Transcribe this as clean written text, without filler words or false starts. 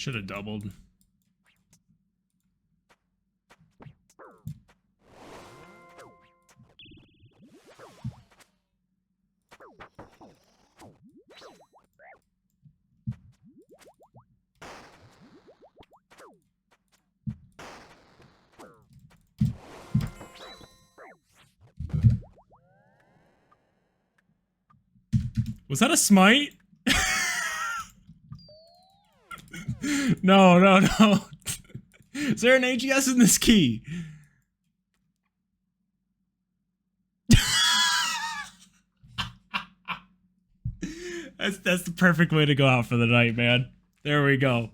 Should have doubled. Was that a smite? No, no, no. Is there an AGS in this key? That's the perfect way to go out for the night, man. There we go.